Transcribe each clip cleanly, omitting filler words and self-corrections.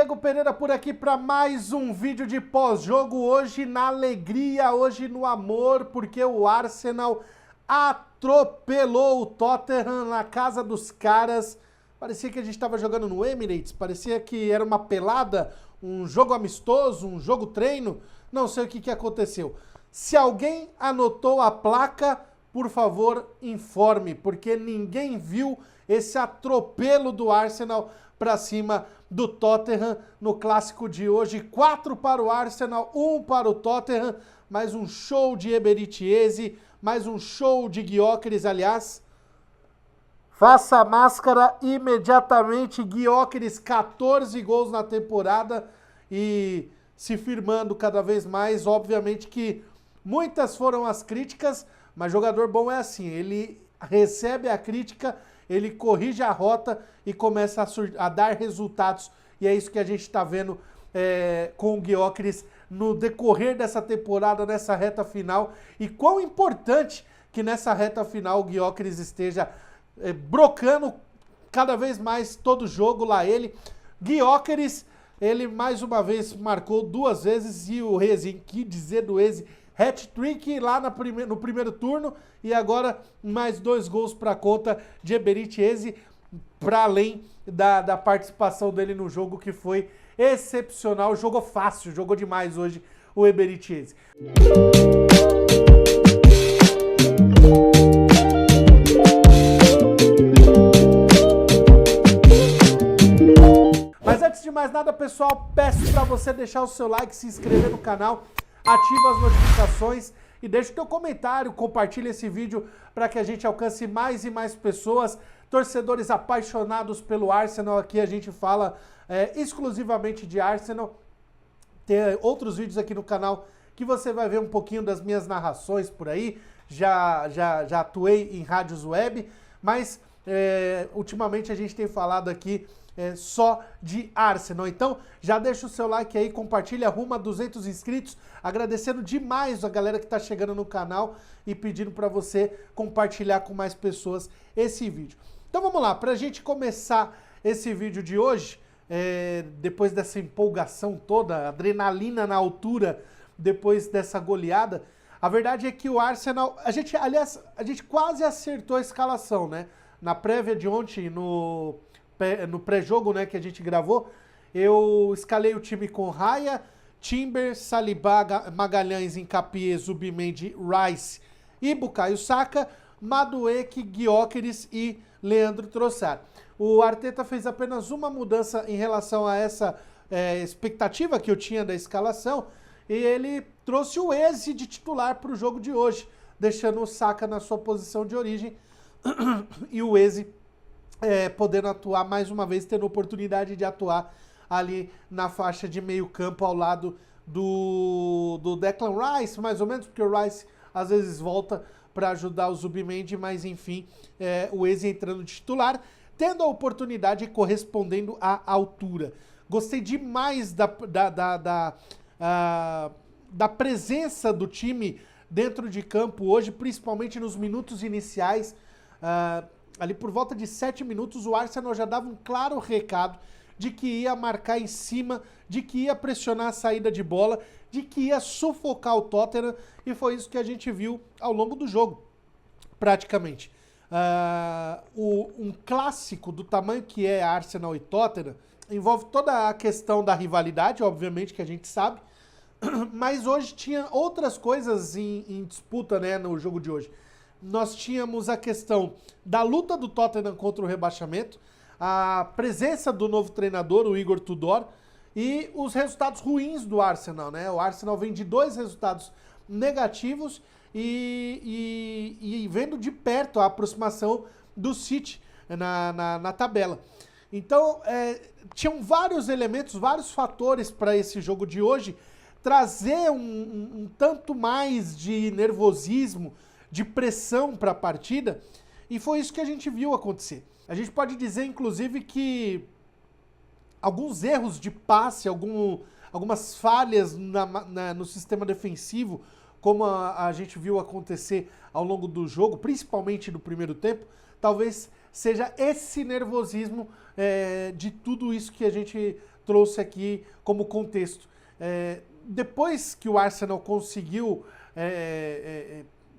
Diego Pereira por aqui para mais um vídeo de pós-jogo, hoje na alegria, hoje no amor, porque o Arsenal atropelou o Tottenham na casa dos caras. Parecia que a gente estava jogando no Emirates, parecia que era uma pelada, um jogo amistoso, um jogo treino, não sei o que aconteceu. Se alguém anotou a placa, por favor, informe, porque ninguém viu esse atropelo do Arsenal para cima do Tottenham no clássico de hoje. 4 para o Arsenal, 1 para o Tottenham, mais um show de Eberechi Eze, mais um show de Gyökeres, aliás. Faça a máscara imediatamente, Gyökeres, 14 gols na temporada e se firmando cada vez mais. Obviamente que muitas foram as críticas, mas jogador bom é assim, ele recebe a crítica, ele corrige a rota e começa a dar resultados. E é isso que a gente está vendo com o Gyökeres no decorrer dessa temporada, nessa reta final. E quão importante que nessa reta final o Gyökeres esteja brocando cada vez mais todo jogo lá ele. Gyökeres, ele mais uma vez marcou 2 vezes e o Eze, que dizer do Eze, hat-trick lá no primeiro turno e agora mais 2 gols para conta de Eberechi Eze, para além da participação dele no jogo que foi excepcional. Jogou fácil, jogou demais hoje o Eberechi Eze. Mas antes de mais nada, pessoal, peço para você deixar o seu like, se inscrever no canal, ativa as notificações e deixa o teu comentário, compartilha esse vídeo para que a gente alcance mais e mais pessoas, torcedores apaixonados pelo Arsenal. Aqui a gente fala exclusivamente de Arsenal. Tem outros vídeos aqui no canal que você vai ver um pouquinho das minhas narrações por aí. Já atuei em rádios web, mas ultimamente a gente tem falado aqui só de Arsenal. Então já deixa o seu like aí, compartilha, arruma 200 inscritos, agradecendo demais a galera que tá chegando no canal e pedindo para você compartilhar com mais pessoas esse vídeo. Então vamos lá, pra gente começar esse vídeo de hoje, depois dessa empolgação toda, adrenalina na altura, depois dessa goleada, a verdade é que o Arsenal, a gente quase acertou a escalação, né? Na prévia de ontem, no pré-jogo, né, que a gente gravou, eu escalei o time com Raya, Timber, Saliba, Magalhães, Hincapié, Zubimendi, Rice e Bukayo Saka, Madueke, Gyökeres e Leandro Trossard. O Arteta fez apenas uma mudança em relação a essa expectativa que eu tinha da escalação, e ele trouxe o Eze de titular para o jogo de hoje, deixando o Saka na sua posição de origem e o Eze podendo atuar mais uma vez, tendo oportunidade de atuar ali na faixa de meio campo ao lado do Declan Rice, mais ou menos, porque o Rice às vezes volta para ajudar o Zubimendi, mas enfim, o Eze entrando de titular, tendo a oportunidade e correspondendo à altura. Gostei demais da presença do time dentro de campo hoje, principalmente nos minutos iniciais. Ali por volta de 7 minutos, o Arsenal já dava um claro recado de que ia marcar em cima, de que ia pressionar a saída de bola, de que ia sufocar o Tottenham, e foi isso que a gente viu ao longo do jogo, praticamente. Um clássico do tamanho que é Arsenal e Tottenham envolve toda a questão da rivalidade, obviamente, que a gente sabe, mas hoje tinha outras coisas em disputa, né, no jogo de hoje. Nós tínhamos a questão da luta do Tottenham contra o rebaixamento, a presença do novo treinador, o Igor Tudor, e os resultados ruins do Arsenal, né? O Arsenal vem de 2 resultados negativos e vendo de perto a aproximação do City na tabela. Então, tinham vários elementos, vários fatores para esse jogo de hoje trazer um tanto mais de nervosismo, de pressão para a partida, e foi isso que a gente viu acontecer. A gente pode dizer, inclusive, que alguns erros de passe, algumas falhas no sistema defensivo, como a gente viu acontecer ao longo do jogo, principalmente no primeiro tempo, talvez seja esse nervosismo de tudo isso que a gente trouxe aqui como contexto. Depois que o Arsenal conseguiu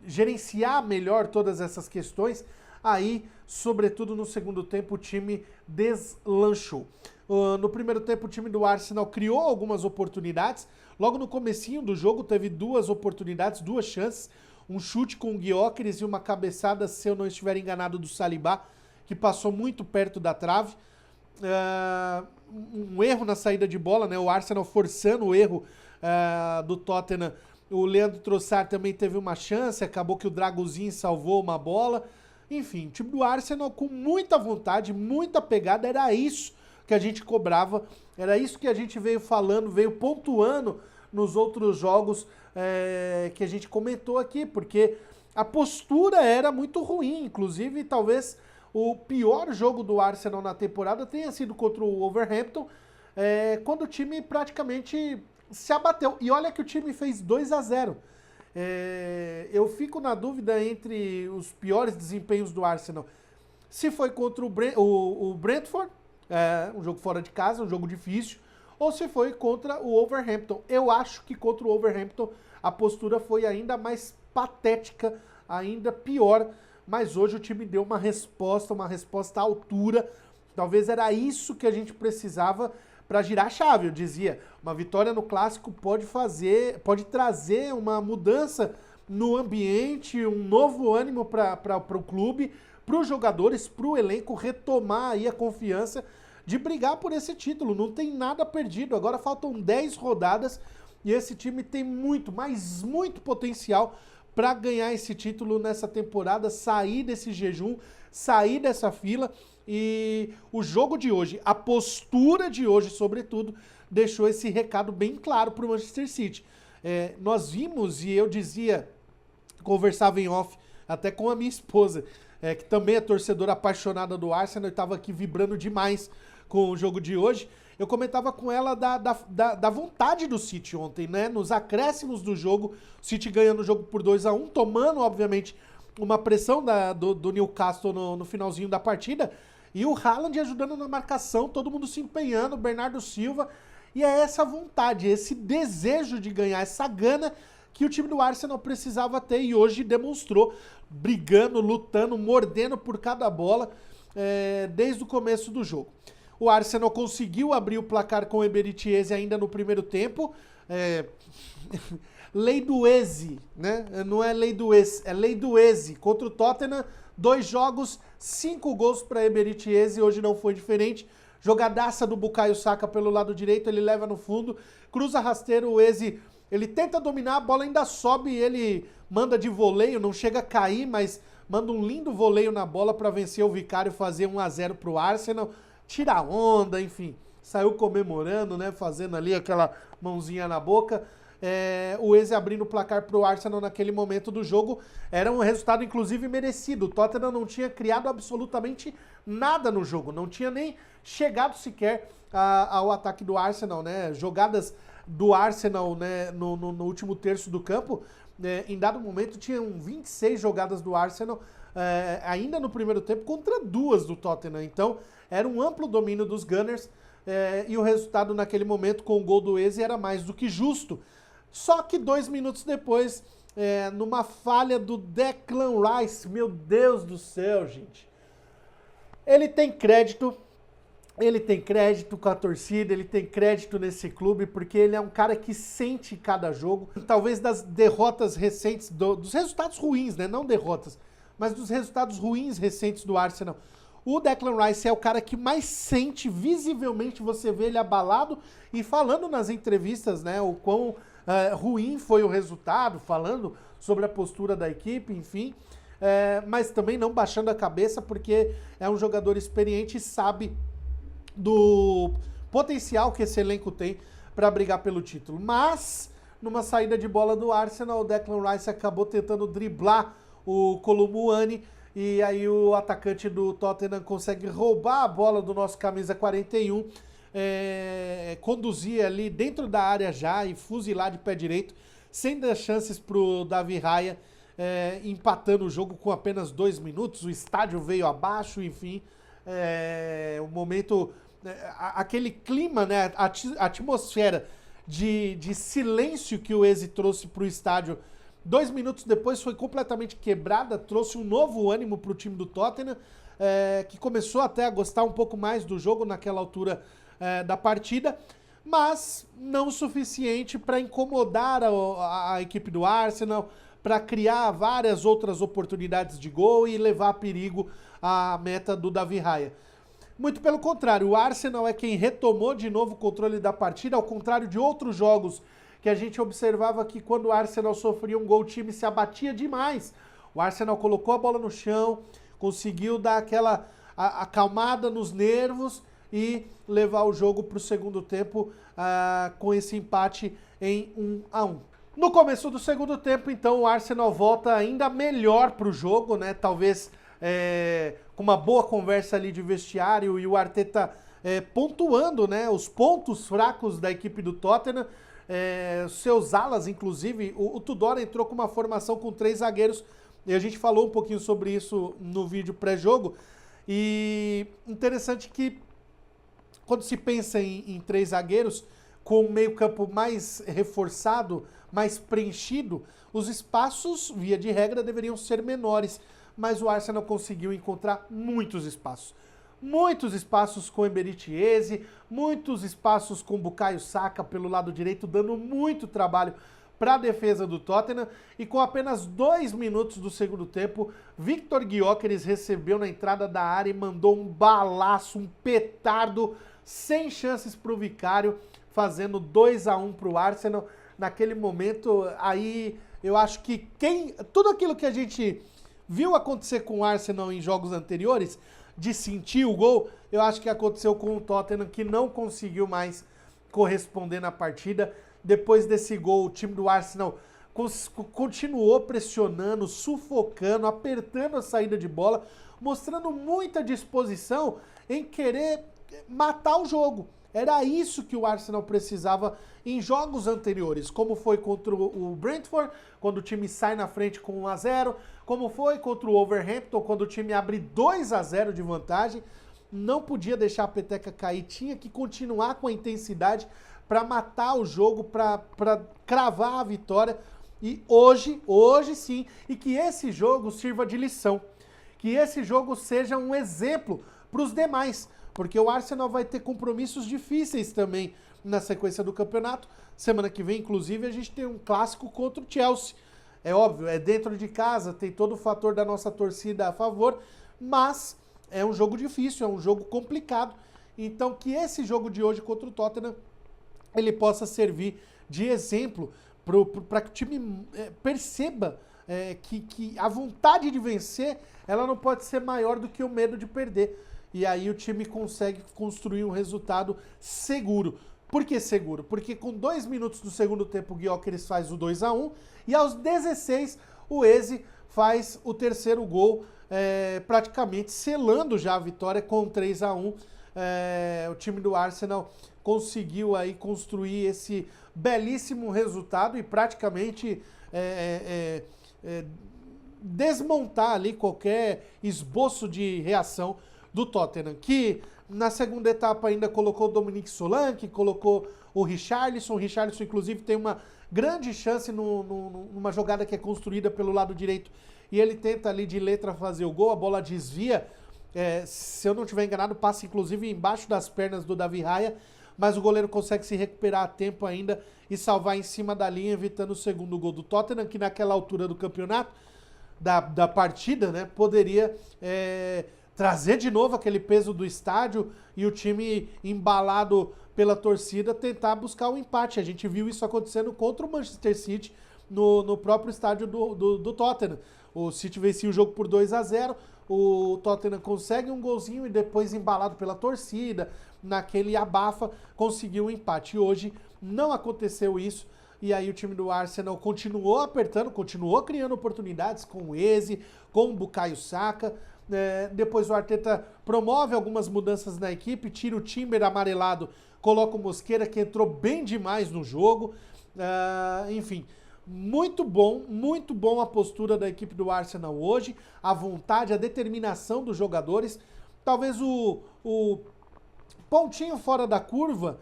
gerenciar melhor todas essas questões, aí, sobretudo no segundo tempo, o time deslanchou. No primeiro tempo, o time do Arsenal criou algumas oportunidades. Logo no comecinho do jogo, teve duas oportunidades, duas chances. Um chute com o Gyökeres e uma cabeçada, se eu não estiver enganado, do Saliba, que passou muito perto da trave. Um erro na saída de bola, né? O Arsenal forçando o erro do Tottenham. O Leandro Trossard também teve uma chance, acabou que o Dragusin salvou uma bola. Enfim, o time do Arsenal com muita vontade, muita pegada, era isso que a gente cobrava, era isso que a gente veio falando, veio pontuando nos outros jogos que a gente comentou aqui, porque a postura era muito ruim, inclusive talvez o pior jogo do Arsenal na temporada tenha sido contra o Wolverhampton, quando o time praticamente se abateu. E olha que o time fez 2-0. Eu fico na dúvida entre os piores desempenhos do Arsenal. Se foi contra o Brentford, um jogo fora de casa, um jogo difícil, ou se foi contra o Wolverhampton. Eu acho que contra o Wolverhampton a postura foi ainda mais patética, ainda pior, mas hoje o time deu uma resposta à altura. Talvez era isso que a gente precisava para girar a chave. Eu dizia, uma vitória no Clássico pode trazer uma mudança no ambiente, um novo ânimo para o clube, para os jogadores, para o elenco retomar aí a confiança de brigar por esse título. Não tem nada perdido, agora faltam 10 rodadas e esse time tem muito, mas muito potencial para ganhar esse título nessa temporada, sair desse jejum, sair dessa fila. E o jogo de hoje, a postura de hoje, sobretudo, deixou esse recado bem claro para o Manchester City. Nós vimos, e eu dizia, conversava em off até com a minha esposa, que também é torcedora apaixonada do Arsenal, e estava aqui vibrando demais com o jogo de hoje. Eu comentava com ela da vontade do City ontem, né? Nos acréscimos do jogo, o City ganhando o jogo por 2-1, tomando, obviamente, uma pressão do Newcastle no finalzinho da partida, e o Haaland ajudando na marcação, todo mundo se empenhando, o Bernardo Silva, e é essa vontade, esse desejo de ganhar, essa gana que o time do Arsenal precisava ter, e hoje demonstrou, brigando, lutando, mordendo por cada bola, desde o começo do jogo. O Arsenal conseguiu abrir o placar com o Eberechi Eze ainda no primeiro tempo, lei do Eze, né? Não é lei do ex, é lei do Eze. Contra o Tottenham, 2 jogos, 5 gols para Eberechi Eze, hoje não foi diferente. Jogadaça do Bukayo Saka pelo lado direito, ele leva no fundo, cruza rasteiro, o Eze, ele tenta dominar, a bola ainda sobe e ele manda de voleio, não chega a cair, mas manda um lindo voleio na bola para vencer o Vicário, fazer 1-0 para o Arsenal, tira onda, enfim, saiu comemorando, né, fazendo ali aquela mãozinha na boca. O Eze abrindo o placar para o Arsenal naquele momento do jogo, era um resultado inclusive merecido. O Tottenham não tinha criado absolutamente nada no jogo, não tinha nem chegado sequer ao ataque do Arsenal, né? Jogadas do Arsenal, né, no último terço do campo, em dado momento tinham 26 jogadas do Arsenal, ainda no primeiro tempo, contra 2 do Tottenham. Então era um amplo domínio dos Gunners, e o resultado naquele momento com o gol do Eze era mais do que justo. Só que 2 minutos depois, numa falha do Declan Rice, meu Deus do céu, gente. Ele tem crédito com a torcida, ele tem crédito nesse clube, porque ele é um cara que sente cada jogo. Talvez das derrotas recentes, dos resultados ruins, né? Não derrotas, mas dos resultados ruins recentes do Arsenal. O Declan Rice é o cara que mais sente, visivelmente você vê ele abalado e falando nas entrevistas, né, o quão ruim foi o resultado, falando sobre a postura da equipe, enfim, mas também não baixando a cabeça, porque é um jogador experiente e sabe do potencial que esse elenco tem para brigar pelo título. Mas, numa saída de bola do Arsenal, o Declan Rice acabou tentando driblar o Kolo Muani, e aí o atacante do Tottenham consegue roubar a bola do nosso camisa 41, conduzir ali dentro da área já e fuzilar de pé direito, sem dar chances para o Davi Raya, empatando o jogo com apenas 2 minutos. O estádio veio abaixo, enfim, um momento aquele clima, né, a atmosfera de silêncio que o Eze trouxe para o estádio 2 minutos depois foi completamente quebrada, trouxe um novo ânimo para o time do Tottenham, que começou até a gostar um pouco mais do jogo naquela altura da partida, mas não o suficiente para incomodar a equipe do Arsenal, para criar várias outras oportunidades de gol e levar a perigo a meta do Davi Raya. Muito pelo contrário, o Arsenal é quem retomou de novo o controle da partida, ao contrário de outros jogos que a gente observava que quando o Arsenal sofria um gol, o time se abatia demais. O Arsenal colocou a bola no chão, conseguiu dar aquela acalmada nos nervos e levar o jogo para o segundo tempo com esse empate em 1-1. No começo do segundo tempo, então, o Arsenal volta ainda melhor para o jogo, né? Talvez com uma boa conversa ali de vestiário e o Arteta pontuando, né, os pontos fracos da equipe do Tottenham. Seus alas, inclusive, o Tudor entrou com uma formação com 3 zagueiros, e a gente falou um pouquinho sobre isso no vídeo pré-jogo, e interessante que quando se pensa em 3 zagueiros, com o meio campo mais reforçado, mais preenchido, os espaços, via de regra, deveriam ser menores, mas o Arsenal conseguiu encontrar muitos espaços. Muitos espaços com Eberechi Eze, muitos espaços com Bukayo Saka pelo lado direito, dando muito trabalho para a defesa do Tottenham. E com apenas 2 minutos do segundo tempo, Viktor Gyökeres recebeu na entrada da área e mandou um balaço, um petardo, sem chances para o Vicário, fazendo 2-1 para o Arsenal. Naquele momento, aí eu acho que tudo aquilo que a gente viu acontecer com o Arsenal em jogos anteriores, de sentir o gol, eu acho que aconteceu com o Tottenham, que não conseguiu mais corresponder na partida. Depois desse gol, o time do Arsenal continuou pressionando, sufocando, apertando a saída de bola, mostrando muita disposição em querer matar o jogo. Era isso que o Arsenal precisava em jogos anteriores, como foi contra o Brentford, quando o time sai na frente com 1-0, como foi contra o Wolverhampton, quando o time abre 2-0 de vantagem. Não podia deixar a peteca cair, tinha que continuar com a intensidade para matar o jogo, para cravar a vitória. E hoje sim, e que esse jogo sirva de lição, que esse jogo seja um exemplo para os demais, porque o Arsenal vai ter compromissos difíceis também na sequência do campeonato. Semana que vem, inclusive, a gente tem um clássico contra o Chelsea. É óbvio, é dentro de casa, tem todo o fator da nossa torcida a favor, mas é um jogo difícil, é um jogo complicado. Então, que esse jogo de hoje contra o Tottenham, ele possa servir de exemplo para que o time perceba que a vontade de vencer, ela não pode ser maior do que o medo de perder. E aí o time consegue construir um resultado seguro. Por que seguro? Porque com 2 minutos do segundo tempo o Gyökeres faz o 2-1 e aos 16 o Eze faz o terceiro gol, praticamente selando já a vitória com 3-1. O time do Arsenal conseguiu aí construir esse belíssimo resultado e praticamente desmontar ali qualquer esboço de reação do Tottenham, que na segunda etapa ainda colocou o Dominique Solanke, colocou o Richarlison. O Richarlison, inclusive, tem uma grande chance numa jogada que é construída pelo lado direito e ele tenta ali de letra fazer o gol, a bola desvia, se eu não estiver enganado, passa inclusive embaixo das pernas do Davi Raya, mas o goleiro consegue se recuperar a tempo ainda e salvar em cima da linha, evitando o segundo gol do Tottenham, que naquela altura do campeonato, da partida, né, poderia trazer de novo aquele peso do estádio e o time embalado pela torcida tentar buscar o empate. A gente viu isso acontecendo contra o Manchester City no próprio estádio do Tottenham. O City vencia o jogo por 2-0, o Tottenham consegue um golzinho e depois, embalado pela torcida, naquele abafa, conseguiu o empate. E hoje não aconteceu isso. E aí o time do Arsenal continuou apertando, continuou criando oportunidades com o Eze, com o Bukayo Saka. Depois o Arteta promove algumas mudanças na equipe, tira o Timber amarelado, coloca o Mosquera, que entrou bem demais no jogo. Enfim, muito bom a postura da equipe do Arsenal hoje, a vontade, a determinação dos jogadores. Talvez pontinho fora da curva,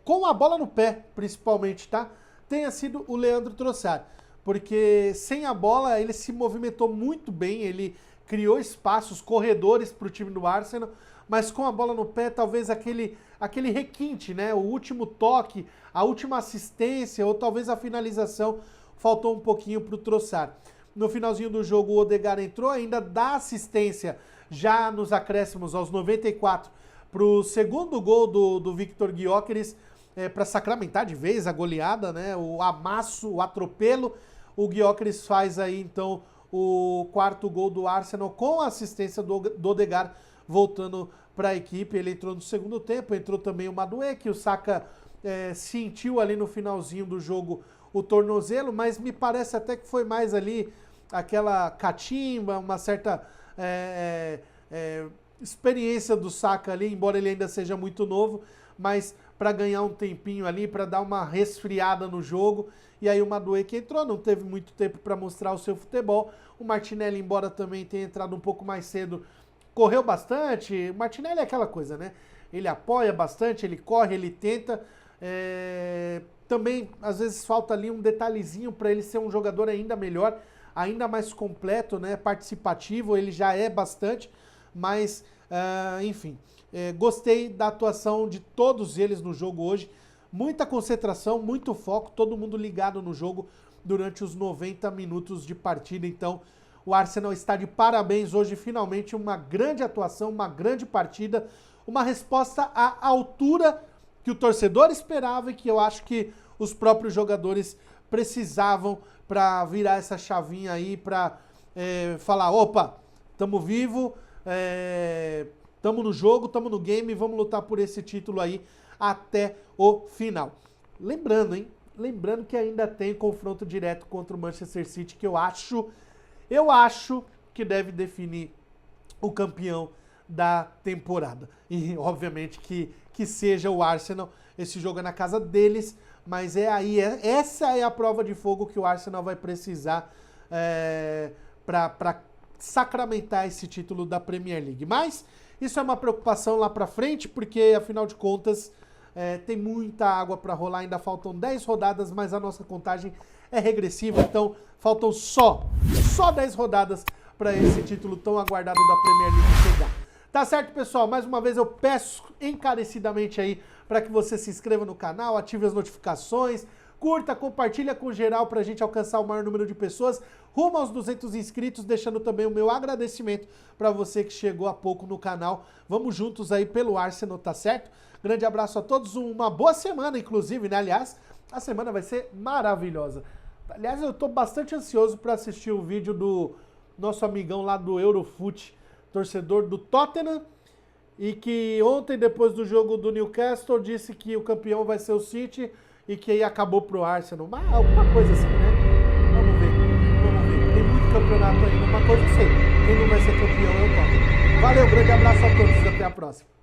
com a bola no pé, principalmente, tá? Tenha sido o Leandro Trossard. Porque sem a bola ele se movimentou muito bem, ele criou espaços, corredores para o time do Arsenal, mas com a bola no pé, talvez aquele requinte, né? O último toque, a última assistência ou talvez a finalização faltou um pouquinho para o Trossard. No finalzinho do jogo o Odegaard entrou, ainda dá assistência já nos acréscimos aos 94 para o segundo gol do Viktor Gyökeres, para sacramentar de vez a goleada, né? O amasso, o atropelo. O Gyökeres faz aí então o quarto gol do Arsenal com a assistência do Odegaard voltando para a equipe. Ele entrou no segundo tempo, entrou também o Madueke, que o Saka sentiu ali no finalzinho do jogo o tornozelo, mas me parece até que foi mais ali aquela catimba, uma certa experiência do Saka ali, embora ele ainda seja muito novo, mas para ganhar um tempinho ali, para dar uma resfriada no jogo. E aí o Madueke entrou, não teve muito tempo para mostrar o seu futebol. O Martinelli, embora também tenha entrado um pouco mais cedo, correu bastante. O Martinelli é aquela coisa, né? Ele apoia bastante, ele corre, ele tenta. Também, às vezes, falta ali um detalhezinho para ele ser um jogador ainda melhor, ainda mais completo, né? Participativo, ele já é bastante, mas, enfim, gostei da atuação de todos eles no jogo hoje. Muita concentração, muito foco, todo mundo ligado no jogo durante os 90 minutos de partida. Então, o Arsenal está de parabéns hoje, finalmente uma grande atuação, uma grande partida, uma resposta à altura que o torcedor esperava e que eu acho que os próprios jogadores precisavam para virar essa chavinha aí, para falar, opa, tamo vivo, tamo no jogo, tamo no game, vamos lutar por esse título aí até o final. Lembrando, hein? Lembrando que ainda tem confronto direto contra o Manchester City, que eu acho que deve definir o campeão da temporada. E, obviamente, que seja o Arsenal. Esse jogo é na casa deles, mas essa é a prova de fogo que o Arsenal vai precisar para sacramentar esse título da Premier League. Mas isso é uma preocupação lá para frente, porque, afinal de contas, tem muita água para rolar, ainda faltam 10 rodadas, mas a nossa contagem é regressiva, então faltam só 10 rodadas para esse título tão aguardado da Premier League chegar. Tá certo, pessoal? Mais uma vez eu peço encarecidamente aí para que você se inscreva no canal, ative as notificações, curta, compartilha com geral para a gente alcançar o maior número de pessoas, rumo aos 200 inscritos, deixando também o meu agradecimento para você que chegou há pouco no canal. Vamos juntos aí pelo Arsenal, tá certo? Grande abraço a todos, uma boa semana, inclusive, né? Aliás, a semana vai ser maravilhosa. Aliás, eu tô bastante ansioso para assistir o vídeo do nosso amigão lá do Eurofoot, torcedor do Tottenham, e que ontem, depois do jogo do Newcastle, disse que o campeão vai ser o City e que aí acabou pro Arsenal. Mas alguma coisa assim, né? Vamos ver. Tem muito campeonato ainda. Uma coisa eu sei, quem não vai ser campeão é o Tottenham. Valeu, grande abraço a todos e até a próxima.